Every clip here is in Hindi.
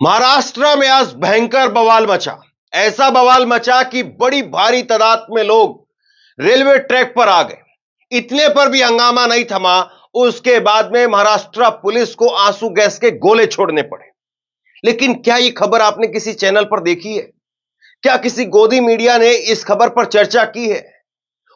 महाराष्ट्र में आज भयंकर बवाल मचा। ऐसा बवाल मचा कि बड़ी भारी तादाद में लोग रेलवे ट्रैक पर आ गए। इतने पर भी हंगामा नहीं थमा। उसके बाद में महाराष्ट्र पुलिस को आंसू गैस के गोले छोड़ने पड़े। लेकिन क्या यह खबर आपने किसी चैनल पर देखी है? क्या किसी गोदी मीडिया ने इस खबर पर चर्चा की है?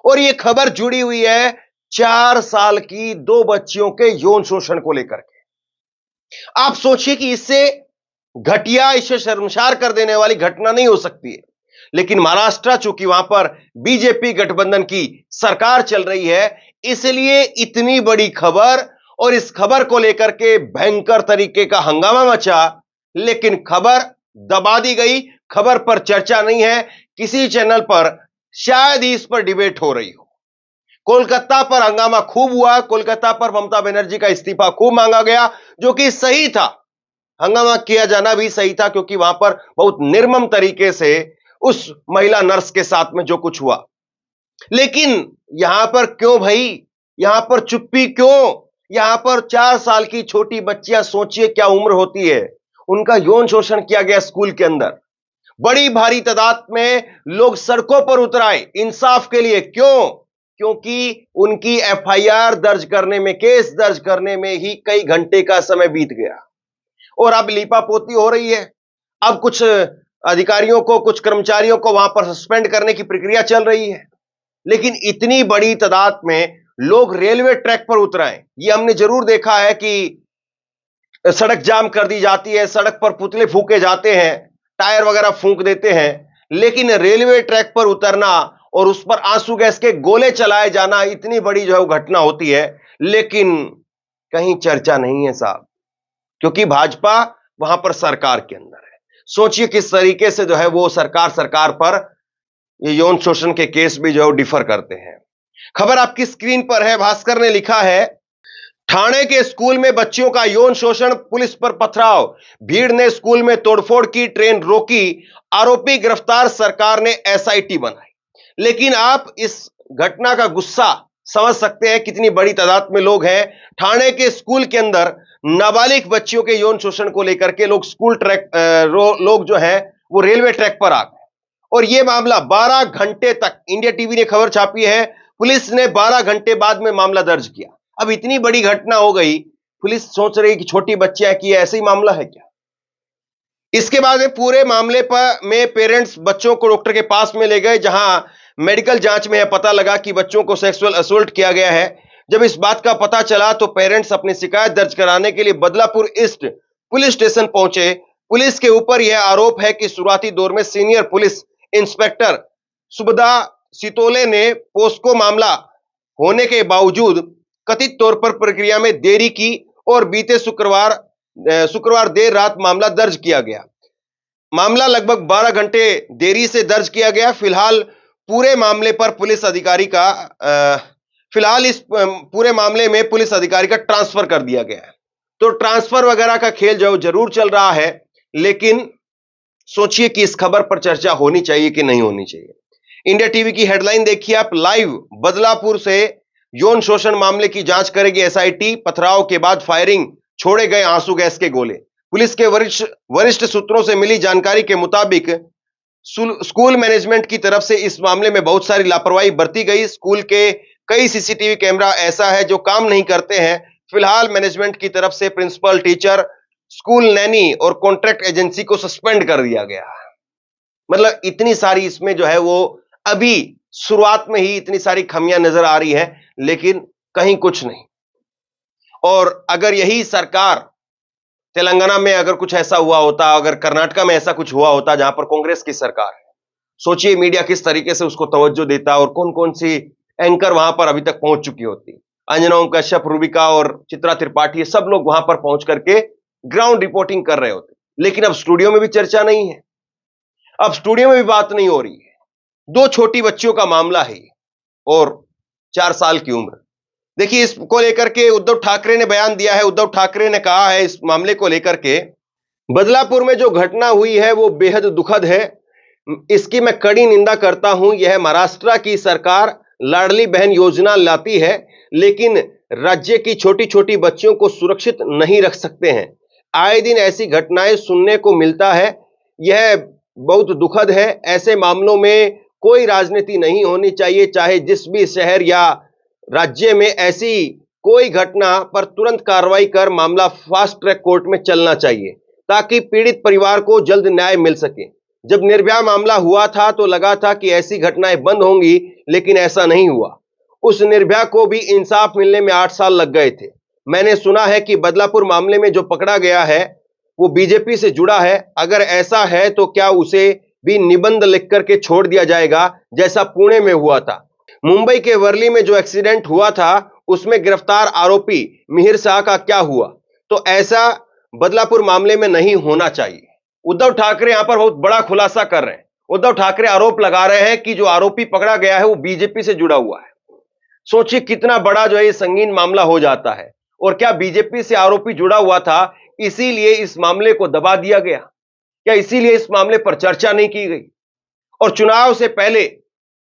और यह खबर जुड़ी हुई है 4 साल की 2 बच्चियों के यौन शोषण को लेकर के। आप सोचिए कि इससे घटिया, इसे शर्मसार कर देने वाली घटना नहीं हो सकती है। लेकिन महाराष्ट्र, चूंकि वहां पर बीजेपी गठबंधन की सरकार चल रही है, इसलिए इतनी बड़ी खबर, और इस खबर को लेकर के भयंकर तरीके का हंगामा मचा। लेकिन खबर दबा दी गई। खबर पर चर्चा नहीं है। किसी चैनल पर शायद ही इस पर डिबेट हो रही हो। कोलकाता पर हंगामा खूब हुआ। कोलकाता पर ममता बनर्जी का इस्तीफा खूब मांगा गया, जो कि सही था। हंगामा किया जाना भी सही था, क्योंकि वहां पर बहुत निर्मम तरीके से उस महिला नर्स के साथ में जो कुछ हुआ। लेकिन यहां पर क्यों भाई? यहां पर चुप्पी क्यों? यहां पर 4 साल की छोटी बच्चियां, सोचिए क्या उम्र होती है, उनका यौन शोषण किया गया स्कूल के अंदर। बड़ी भारी तादाद में लोग सड़कों पर उतर आए इंसाफ के लिए। क्यों? क्योंकि उनकी एफआईआर दर्ज करने में, केस दर्ज करने में ही कई घंटे का समय बीत गया। और अब लीपापोती हो रही है। अब कुछ अधिकारियों को, कुछ कर्मचारियों को वहां पर सस्पेंड करने की प्रक्रिया चल रही है। लेकिन इतनी बड़ी तादाद में लोग रेलवे ट्रैक पर उतर आए। ये हमने जरूर देखा है कि सड़क जाम कर दी जाती है, सड़क पर पुतले फूके जाते हैं, टायर वगैरह फूंक देते हैं। लेकिन रेलवे ट्रैक पर उतरना और उस पर आंसू गैस के गोले चलाए जाना, इतनी बड़ी जो है वो घटना होती है। लेकिन कहीं चर्चा नहीं है साहब, क्योंकि भाजपा वहां पर सरकार के अंदर है। सोचिए किस तरीके से जो है वो सरकार पर ये यौन शोषण के केस भी जो है डिफर करते हैं। खबर आपकी स्क्रीन पर है। भास्कर ने लिखा है, ठाणे के स्कूल में बच्चियों का यौन शोषण, पुलिस पर पथराव, भीड़ ने स्कूल में तोड़फोड़ की, ट्रेन रोकी, आरोपी गिरफ्तार, सरकार ने एसआईटी बनाई। लेकिन आप इस घटना का गुस्सा समझ सकते हैं, कितनी बड़ी तादाद में लोग हैं। ठाणे के स्कूल के अंदर नाबालिग बच्चियों के यौन शोषण को लेकर के लोग जो है वो रेलवे ट्रैक पर आ गए। और यह मामला 12 घंटे तक, इंडिया टीवी ने खबर छापी है, पुलिस ने 12 घंटे बाद में मामला दर्ज किया। अब इतनी बड़ी घटना हो गई, पुलिस सोच रही कि छोटी बच्चियां की ऐसे ही मामला है क्या? इसके बाद में पूरे मामले में पेरेंट्स बच्चों को डॉक्टर के पास में ले गए, जहां मेडिकल जांच में पता लगा कि बच्चों को सेक्सुअल असोल्ट किया गया है। जब इस बात का पता चला तो पेरेंट्स अपनी शिकायत दर्ज कराने के लिए बदलापुर ईस्ट पुलिस स्टेशन पहुंचे। पुलिस के ऊपर यह आरोप है कि शुरुआती दौर में सीनियर पुलिस इंस्पेक्टर सुबदा सितोले ने पोस्को मामला होने के बावजूद कथित तौर पर प्रक्रिया में देरी की और बीते शुक्रवार देर रात मामला दर्ज किया गया। मामला लगभग 12 घंटे देरी से दर्ज किया गया। फिलहाल इस पूरे मामले में पुलिस अधिकारी का ट्रांसफर कर दिया गया है। तो ट्रांसफर वगैरह का खेल जो जरूर चल रहा है, लेकिन सोचिए कि इस खबर पर चर्चा होनी चाहिए कि नहीं होनी चाहिए। इंडिया टीवी की हेडलाइन देखिए आप, लाइव बदलापुर से यौन शोषण मामले की जांच करेगी एसआईटी, पथराव के बाद फायरिंग, छोड़े गए आंसू गैस के गोले। पुलिस के वरिष्ठ सूत्रों से मिली जानकारी के मुताबिक स्कूल मैनेजमेंट की तरफ से इस मामले में बहुत सारी लापरवाही बरती गई। स्कूल के कई सीसीटीवी कैमरा ऐसा है जो काम नहीं करते हैं। फिलहाल मैनेजमेंट की तरफ से प्रिंसिपल, टीचर, स्कूल नैनी और कॉन्ट्रैक्ट एजेंसी को सस्पेंड कर दिया गया। मतलब इतनी सारी इसमें जो है वो अभी शुरुआत में ही इतनी सारी खामियां नजर आ रही है, लेकिन कहीं कुछ नहीं। और अगर यही सरकार तेलंगाना में अगर कुछ ऐसा हुआ होता, अगर कर्नाटका में ऐसा कुछ हुआ होता जहां पर कांग्रेस की सरकार है, सोचिए मीडिया किस तरीके से उसको तवज्जो देता और कौन कौन सी एंकर वहां पर अभी तक पहुंच चुकी होती। अंजना ओम कश्यप, रूबिका और चित्रा त्रिपाठी, सब लोग वहां पर पहुंच करके ग्राउंड रिपोर्टिंग कर रहे होते। लेकिन अब स्टूडियो में भी चर्चा नहीं है, अब स्टूडियो में भी बात नहीं हो रही है। 2 छोटी बच्चियों का मामला है और 4 साल की उम्र। देखिए, इसको लेकर के उद्धव ठाकरे ने बयान दिया है। उद्धव ठाकरे ने कहा है इस मामले को लेकर के, बदलापुर में जो घटना हुई है वो बेहद दुखद है, इसकी मैं कड़ी निंदा करता हूं। यह महाराष्ट्र की सरकार लाडली बहन योजना लाती है, लेकिन राज्य की छोटी छोटी बच्चियों को सुरक्षित नहीं रख सकते हैं। आए दिन ऐसी घटनाएं सुनने को मिलता है। यह बहुत दुखद है। ऐसे मामलों में कोई राजनीति नहीं होनी चाहिए। चाहे जिस भी शहर या राज्य में ऐसी कोई घटना पर तुरंत कार्रवाई कर मामला फास्ट ट्रैक कोर्ट में चलना चाहिए, ताकि पीड़ित परिवार को जल्द न्याय मिल सके। जब निर्भया मामला हुआ था तो लगा था कि ऐसी घटनाएं बंद होंगी, लेकिन ऐसा नहीं हुआ। उस निर्भया को भी इंसाफ मिलने में 8 साल लग गए थे। मैंने सुना है कि बदलापुर मामले में जो पकड़ा गया है वो बीजेपी से जुड़ा है। अगर ऐसा है तो क्या उसे भी निबंध लिख करके छोड़ दिया जाएगा, जैसा पुणे में हुआ था? मुंबई के वर्ली में जो एक्सीडेंट हुआ था उसमें गिरफ्तार आरोपी मिहिर शाह का क्या हुआ? तो ऐसा बदलापुर मामले में नहीं होना चाहिए। उद्धव ठाकरे यहां पर बहुत बड़ा खुलासा कर रहे हैं। उद्धव ठाकरे आरोप लगा रहे हैं कि जो आरोपी पकड़ा गया है वो बीजेपी से जुड़ा हुआ है। सोचिए कितना बड़ा जो है ये संगीन मामला हो जाता है। और क्या बीजेपी से आरोपी जुड़ा हुआ था, इसीलिए इस मामले को दबा दिया गया? क्या इसीलिए इस मामले पर चर्चा नहीं की गई? और चुनाव से पहले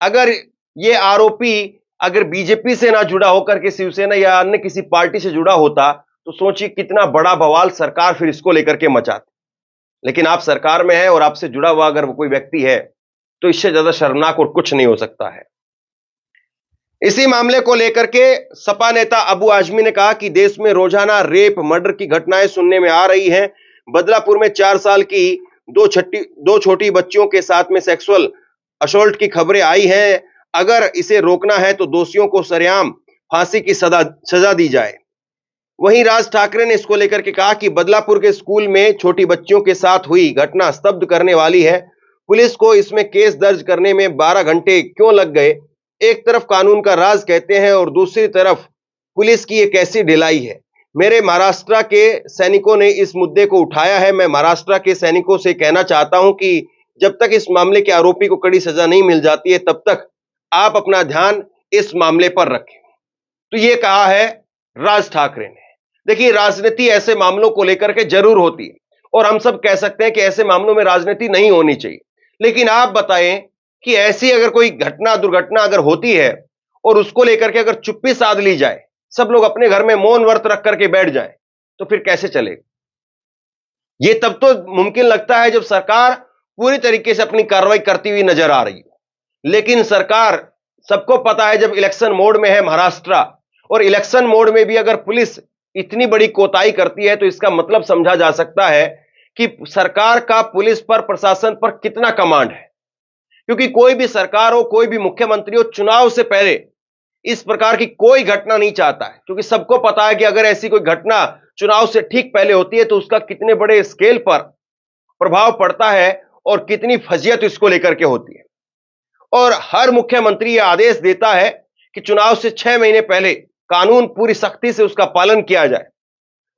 अगर ये आरोपी अगर बीजेपी से ना जुड़ा होकर के शिवसेना या अन्य किसी पार्टी से जुड़ा होता, तो सोचिए कितना बड़ा बवाल सरकार फिर इसको लेकर के मचाती। लेकिन आप सरकार में हैं और आपसे जुड़ा हुआ अगर कोई व्यक्ति है, तो इससे ज्यादा शर्मनाक और कुछ नहीं हो सकता है। इसी मामले को लेकर के सपा नेता अबू आजमी ने कहा कि देश में रोजाना रेप मर्डर की घटनाएं सुनने में आ रही हैं। बदलापुर में 4 साल की दो छोटी बच्चियों के साथ में सेक्सुअल असॉल्ट की खबरें आई हैं। अगर इसे रोकना है तो दोषियों को सरेआम फांसी की सजा दी जाए। वहीं राज ठाकरे ने इसको लेकर के कहा कि बदलापुर के स्कूल में छोटी बच्चियों के साथ हुई घटना स्तब्ध करने वाली है। पुलिस को इसमें केस दर्ज करने में 12 घंटे क्यों लग गए? एक तरफ कानून का राज कहते हैं और दूसरी तरफ पुलिस की ये कैसी ढिलाई है। मेरे महाराष्ट्र के सैनिकों ने इस मुद्दे को उठाया है। मैं महाराष्ट्र के सैनिकों से कहना चाहता हूं कि जब तक इस मामले के आरोपी को कड़ी सजा नहीं मिल जाती है, तब तक आप अपना ध्यान इस मामले पर रखें। तो ये कहा है राज ठाकरे ने। देखिए, राजनीति ऐसे मामलों को लेकर के जरूर होती है और हम सब कह सकते हैं कि ऐसे मामलों में राजनीति नहीं होनी चाहिए। लेकिन आप बताएं कि ऐसी अगर कोई दुर्घटना अगर होती है और उसको लेकर के अगर चुप्पी साध ली जाए, सब लोग अपने घर में मौन व्रत रख करके बैठ जाए, तो फिर कैसे चलेगा? ये तब तो मुमकिन लगता है जब सरकार पूरी तरीके से अपनी कार्रवाई करती हुई नजर आ रही है। लेकिन सरकार, सबको पता है, जब इलेक्शन मोड में है महाराष्ट्र, और इलेक्शन मोड में भी अगर पुलिस इतनी बड़ी कोताही करती है, तो इसका मतलब समझा जा सकता है कि सरकार का पुलिस पर, प्रशासन पर कितना कमांड है। क्योंकि कोई भी सरकार हो, कोई भी मुख्यमंत्री हो, चुनाव से पहले इस प्रकार की कोई घटना नहीं चाहता है। क्योंकि सबको पता है कि अगर ऐसी कोई घटना चुनाव से ठीक पहले होती है तो उसका कितने बड़े स्केल पर प्रभाव पड़ता है और कितनी फजीयत इसको लेकर के होती है। और हर मुख्यमंत्री यह आदेश देता है कि चुनाव से 6 महीने पहले कानून पूरी सख्ती से उसका पालन किया जाए,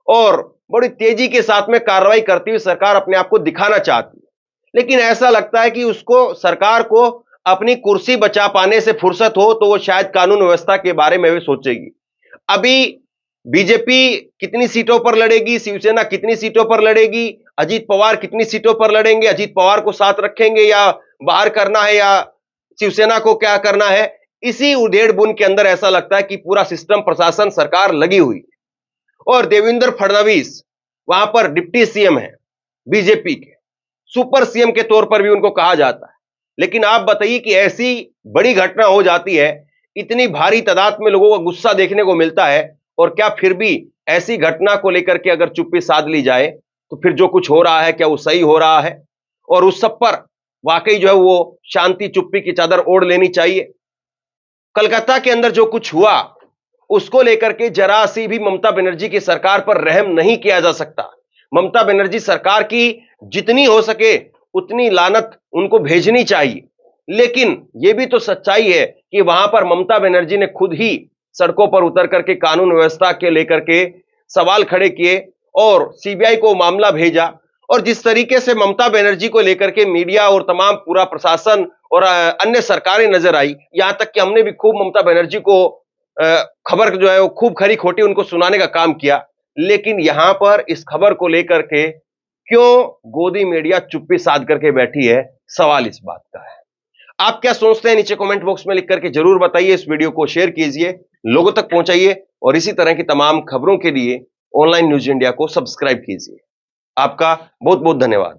और बड़ी तेजी के साथ में कार्रवाई करती हुई सरकार अपने आप को दिखाना चाहती है। लेकिन ऐसा लगता है कि उसको, सरकार को अपनी कुर्सी बचा पाने से फुर्सत हो तो वो शायद कानून व्यवस्था के बारे में भी सोचेगी। अभी बीजेपी कितनी सीटों पर लड़ेगी, शिवसेना कितनी सीटों पर लड़ेगी, अजीत पवार कितनी सीटों पर लड़ेंगे, अजीत पवार को साथ रखेंगे या बाहर करना है, या शिवसेना को क्या करना है, इसी उधेड़ बुन के अंदर ऐसा लगता है कि पूरा सिस्टम, प्रशासन, सरकार लगी हुई है। और देवेंद्र फडणवीस वहां पर डिप्टी सीएम है बीजेपी के, सुपर सीएम के तौर पर भी उनको कहा जाता है। लेकिन आप बताइए कि ऐसी बड़ी घटना हो जाती है, इतनी भारी तादाद में लोगों का गुस्सा देखने को मिलता है, और क्या फिर भी ऐसी घटना को लेकर के अगर चुप्पी साध ली जाए, तो फिर जो कुछ हो रहा है क्या वो सही हो रहा है? और उस सब पर वाकई जो है वो शांति, चुप्पी की चादर ओढ़ लेनी चाहिए। कलकत्ता के अंदर जो कुछ हुआ उसको लेकर के जरा सी भी ममता बनर्जी की सरकार पर रहम नहीं किया जा सकता। ममता बनर्जी सरकार की जितनी हो सके उतनी लानत उनको भेजनी चाहिए। लेकिन यह भी तो सच्चाई है कि वहां पर ममता बनर्जी ने खुद ही सड़कों पर उतर करके कानून व्यवस्था के लेकर के सवाल खड़े किए और सीबीआई को मामला भेजा। और जिस तरीके से ममता बनर्जी को लेकर के मीडिया और तमाम पूरा प्रशासन और अन्य सरकारें नजर आई, यहां तक कि हमने भी खूब ममता बनर्जी को खबर जो है वो खूब खरी खोटी उनको सुनाने का काम किया। लेकिन यहां पर इस खबर को लेकर के क्यों गोदी मीडिया चुप्पी साध करके बैठी है, सवाल इस बात का है। आप क्या सोचते हैं, नीचे कमेंट बॉक्स में लिख करके जरूर बताइए। इस वीडियो को शेयर कीजिए, लोगों तक पहुंचाइए, और इसी तरह की तमाम खबरों के लिए ऑनलाइन न्यूज इंडिया को सब्सक्राइब कीजिए। आपका बहुत बहुत धन्यवाद।